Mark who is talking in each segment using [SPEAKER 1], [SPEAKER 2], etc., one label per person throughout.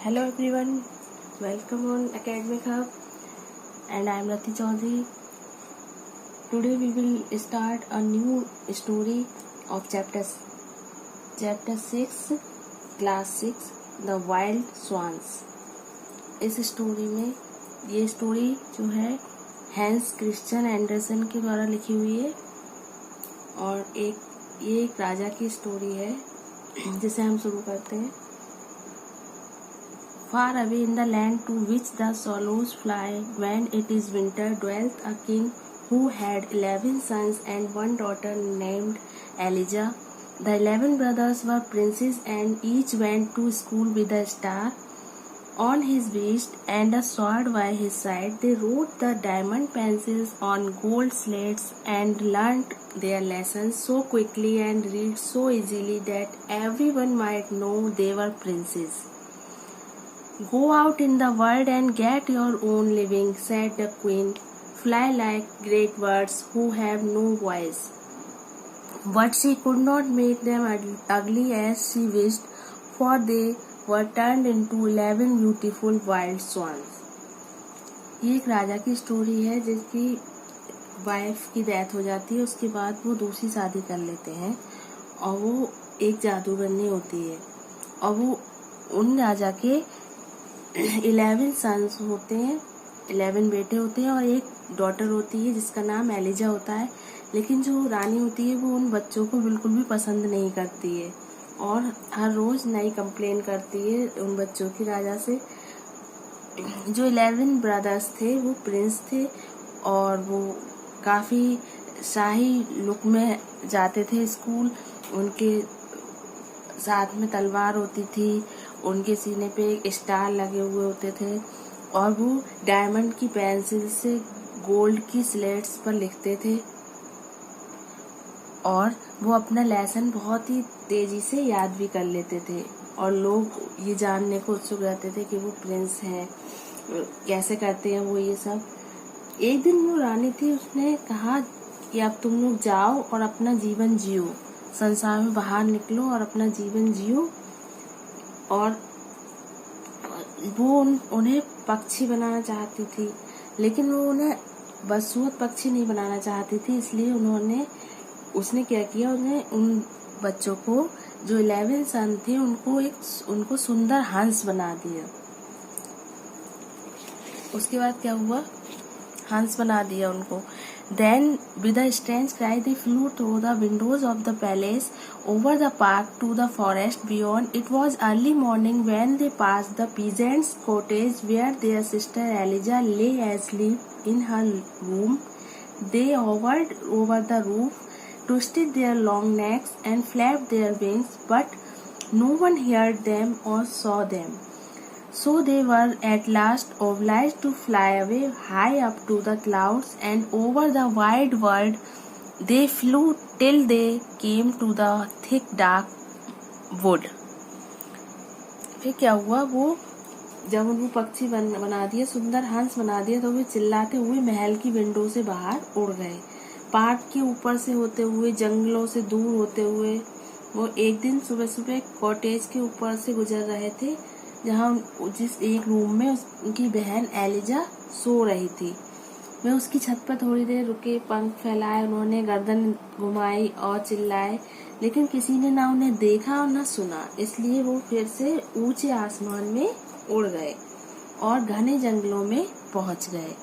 [SPEAKER 1] Hello everyone, welcome on Academic Hub and I am Rati Chaudhary. Today we will start a new story of chapter 6, class 6, The Wild Swans. इस story में ये story जो है Hans Christian Anderson के द्वारा लिखी हुई है और ये एक राजा की स्टोरी है जिसे हम शुरू करते हैं। Far away in the land to which the swallows fly when it is winter dwelt a king who had 11 sons and one daughter named Elijah. The 11 brothers were princes and each went to school with a star on his waist and a sword by his side. They wrote the diamond pencils on gold slates and learnt their lessons so quickly and read so easily that everyone might know they were princes. Go out in the world and get your own living, said the queen. Fly like great birds who have no voice. But she could not make them ugly as she wished, for they were turned into 11 beautiful wild swans. ये एक राजा की story है जिसकी wife की death हो जाती है। उसके बाद वो दूसरी शादी कर लेते हैं और वो एक जादूगरनी होती है और वो उन राजा के 11 सन्स होते हैं, 11 बेटे होते हैं और एक डॉटर होती है जिसका नाम एलिजा होता है। लेकिन जो रानी होती है वो उन बच्चों को बिल्कुल भी पसंद नहीं करती है और हर रोज नई कंप्लेन करती है उन बच्चों की राजा से। जो 11 ब्रदर्स थे वो प्रिंस थे और वो काफी शाही लुक में जाते थे स्कूल। उनके साथ में तलवार होती थी, उनके सीने पे एक स्टार लगे हुए होते थे और वो डायमंड की पेंसिल से गोल्ड की स्लेट्स पर लिखते थे और वो अपना लेसन बहुत ही तेजी से याद भी कर लेते थे और लोग ये जानने को उत्सुक रहते थे कि वो प्रिंस हैं, कैसे करते हैं वो ये सब। एक दिन वो रानी थी, उसने कहा कि अब तुम लोग जाओ और अपना जीवन जियो, संसार में बाहर निकलो और अपना जीवन जियो। और वो उन्हें पक्षी बनाना चाहती थी, लेकिन वो उन्हें बदसूरत पक्षी नहीं बनाना चाहती थी। इसलिए उसने क्या किया, उन्हें उन बच्चों को जो 11 सन थे उनको सुंदर हंस बना दिया। उसके बाद क्या हुआ, हंस बना दिया उनको। Then, with a strange cry, they flew through the windows of the palace, over the park to the forest beyond. It was early morning when they passed the peasant's cottage where their sister Elijah lay asleep in her room. They hovered over the roof, twisted their long necks and flapped their wings, but no one heard them or saw them. So they were at last obliged to fly away high up to the clouds, and over the wide world they flew till they came to the thick dark wood. फिर क्या हुआ, वो जब उनको पक्षी बना दिया, सुंदर हंस बना दिया, तो वे चिल्लाते हुए महल की विंडो से बाहर उड़ गए। पार्क के ऊपर से होते हुए, जंगलों से दूर होते हुए वो एक दिन सुबह सुबह कॉटेज के ऊपर से गुजर रहे थे जहाँ जिस एक रूम में उनकी बहन एलिजा सो रही थी। वे उसकी छत पर थोड़ी देर रुके, पंख फैलाए, उन्होंने गर्दन घुमाई और चिल्लाए, लेकिन किसी ने ना उन्हें देखा और ना सुना। इसलिए वो फिर से ऊंचे आसमान में उड़ गए और घने जंगलों में पहुंच गए।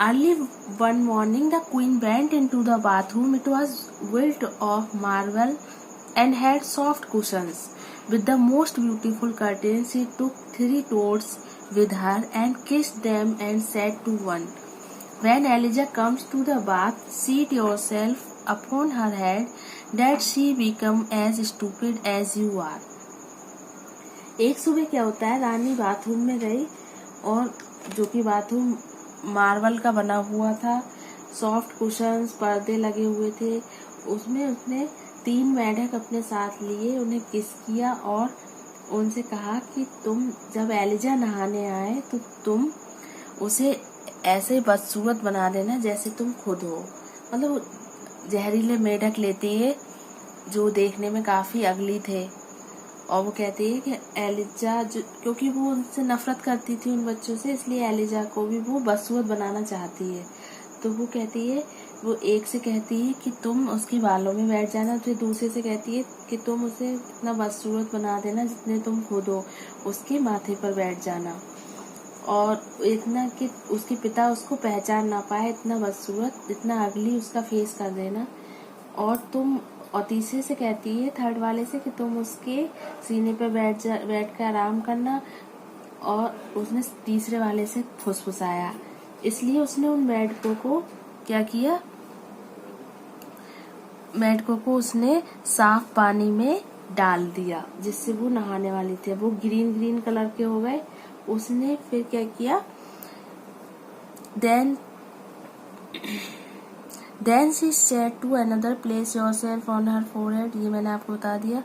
[SPEAKER 1] Early one morning the queen went into the bathroom. It was built of marble and had soft cushions. With the most beautiful curtains, she took 3 toads with her and kissed them and said to one, "When Elijah comes to the bath, seat yourself upon her head, that she become as stupid as you are." एक सुबह क्या होता है, रानी bathroom में गई और जो कि बाथरूम मार्बल का बना हुआ था, सॉफ्ट कुशन्स, पर्दे लगे हुए थे, उसमें उसने 3 मेढक अपने साथ लिए, उन्हें किस किया और उनसे कहा कि तुम जब एलिजा नहाने आए तो तुम उसे ऐसे बदसूरत बना देना जैसे तुम खुद हो। मतलब जहरीले मेढक लेती है जो देखने में काफी अगली थे और वो कहती है कि एलिजा क्योंकि वो उनसे नफरत करती थी उन बच्चों से, इसलिए एलिजा को भी वो बदसूरत बनाना चाहती है। तो वो कहती है, वो एक से कहती है कि तुम उसके बालों में बैठ जाना, फिर दूसरे से कहती है कि तुम उसे इतना बदसूरत बना देना जितने तुम खुद हो, उसके माथे पर बैठ जाना, और इतना कि उसके पिता उसको पहचान ना पाए, इतना बदसूरत, इतना अगली उसका फेस कर देना। और तीसरे से कहती है, थर्ड वाले से, कि तुम उसके सीने पे बैठ कर आराम करना। और उसने तीसरे वाले से फुसफुसाया, इसलिए उसने उन मेढकों को क्या किया, मेढकों को उसने साफ पानी में डाल दिया जिससे वो नहाने वाली थे। वो ग्रीन ग्रीन कलर के हो गए। उसने फिर क्या किया, Then she said to another, place yourself on her forehead. ये मैंने आपको बता दिया।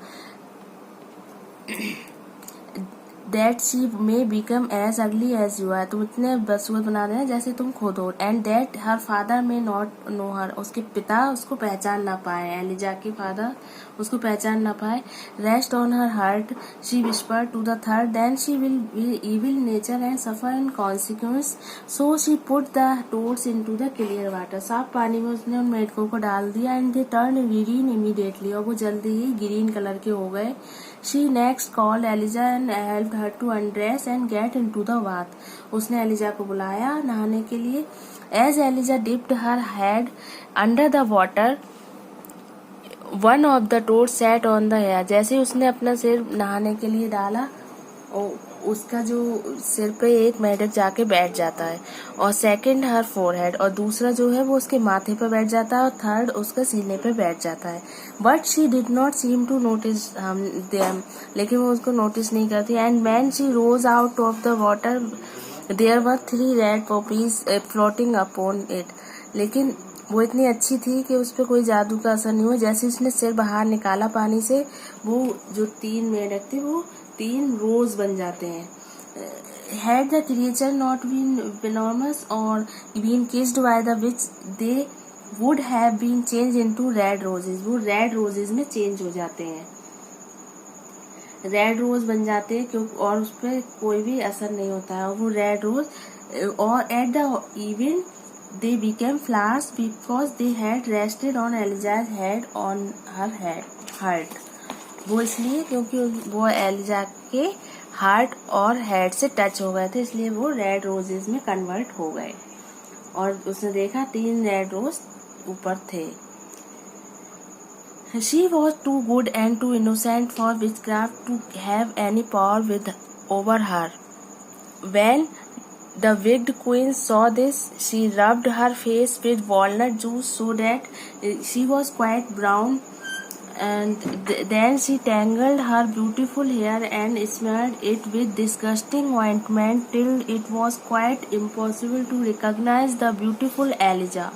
[SPEAKER 1] That she may become as ugly as you are. तुम इतने बदसूरत बना देना जैसे तुम खुद हो। And that her father may not know her. उसके पिता उसको पहचान ना पाए, एलिजा के फादर उसको पहचान ना पाए। Rest on her heart, she whispered to the third. Then she will be evil nature and suffer in consequence. So she put the toads into the clear water. साफ पानी में उसने उन मेढकों को डाल दिया। And they turned green immediately. और वो जल्दी ही ग्रीन कलर के हो गए। She next called Elijah and helped her to undress and get into the bath. उसने एलिजा को बुलाया नहाने के लिए। As Elijah dipped her head under the water, one of the toads sat on the hair. जैसे उसने अपना सिर नहाने के लिए डाला, उसका जो सिर पे एक मेढक जाके बैठ जाता है, और सेकंड हर फोरहेड, और दूसरा जो है वो उसके माथे पे बैठ जाता है, और थर्ड उसके सीने पे बैठ जाता है। But she did not seem to notice them, लेकिन वो उसको नोटिस नहीं करती। And when she rose out of the water there were 3 red poppies floating upon it. लेकिन वो इतनी अच्छी थी कि उस पर कोई जादू का असर नहीं हुआ। जैसे उसने सिर बाहर निकाला पानी से, वो जो 3 मेढक थे वो 3 रोज बन जाते हैं। Had the creature not been venomous or been kissed by the witch, they would have been changed into red roses. वो रेड रोजेज में चेंज हो जाते हैं, रेड रोज बन जाते हैं, क्योंकि और उस पर कोई भी असर नहीं होता है, और वो रेड रोज। और at the event they became flowers because they had rested on Elijah's head on her heart. वो इसलिए क्योंकि वो एलिजा के हार्ट और हेड से टच हो गए थे, इसलिए वो रेड रोजेज में कन्वर्ट हो गए। और उसने देखा 3 रेड रोज ऊपर थे। She was too good and too innocent for witchcraft to have any power over her. When the wicked queen saw this, she rubbed her face with walnut juice so that she was quite brown. And then she tangled her beautiful hair and smeared it with disgusting ointment till it was quite impossible to recognize the beautiful Elijah.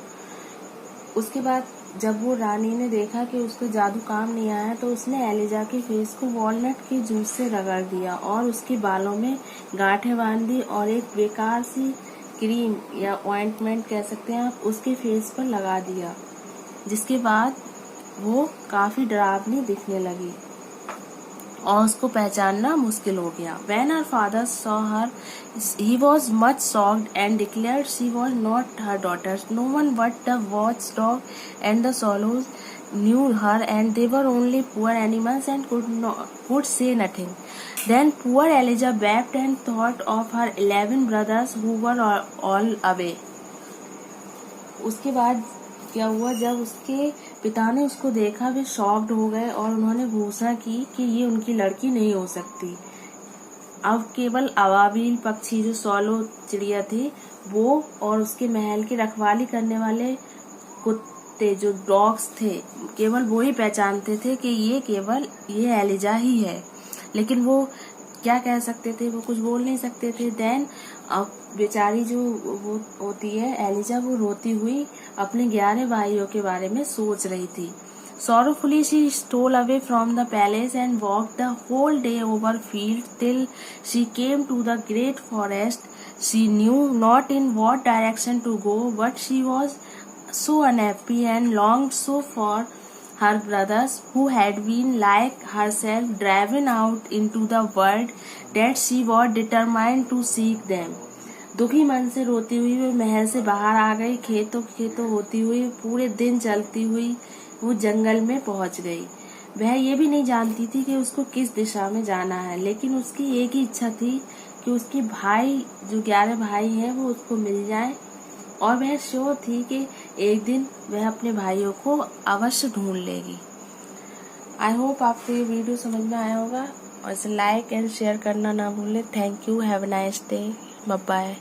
[SPEAKER 1] उसके बाद जब वो रानी ने देखा कि उसका जादू काम नहीं आया, तो उसने एलिजा के फेस को वॉलनट के जूस से रगड़ दिया और उसके बालों में गांठें बांध दी और एक बेकार सी क्रीम या ऑइंटमेंट कह सकते हैं आप, उसके फेस पर लगा दिया, जिसके बाद वो काफी डरावनी दिखने लगी और उसको पहचानना मुश्किल हो गया। When her father saw her, he was much shocked and declared she was not her daughter. No one but the watchdog and the swallows knew her, and they were only poor animals and could say nothing. Then poor Elijah wept and thought of her 11 brothers who were all away. उसके बाद क्या हुआ, जब उसके पिता ने उसको देखा, वे शॉक्ड हो गए और उन्होंने घोषणा की कि ये उनकी लड़की नहीं हो सकती। अब केवल अबाबिल पक्षी, जो सॉलो चिड़िया थी, वो और उसके महल की रखवाली करने वाले कुत्ते, जो डॉग्स थे, केवल वो ही पहचानते थे कि ये एलिजा ही है। लेकिन वो क्या कह सकते थे, वो कुछ बोल नहीं सकते थे। देन अब बेचारी जो वो होती है एलिजा, वो रोती हुई अपने 11 भाइयों के बारे में सोच रही थी। Sorrowfully she stole away from the palace and walked the whole day over fields till she came to the great forest. She knew not in what direction to go, but she was so unhappy and longed so for her brothers, who had been like herself driven out into the world, that she was determined to seek them. दुखी मन से रोती हुई वे महल से बाहर आ गई। खेतों खेतों होती हुई पूरे दिन चलती हुई वो जंगल में पहुंच गई। वह ये भी नहीं जानती थी कि उसको किस दिशा में जाना है, लेकिन उसकी एक ही इच्छा थी कि उसके भाई, जो 11 भाई हैं, वो उसको मिल जाएं, और वह श्योर थी कि एक दिन वह अपने भाइयों को अवश्य ढूंढ लेगी। आई होप आपको ये वीडियो समझ में आया होगा, और इसे लाइक एंड शेयर करना ना भूलें। Thank you, have a nice day, bye bye.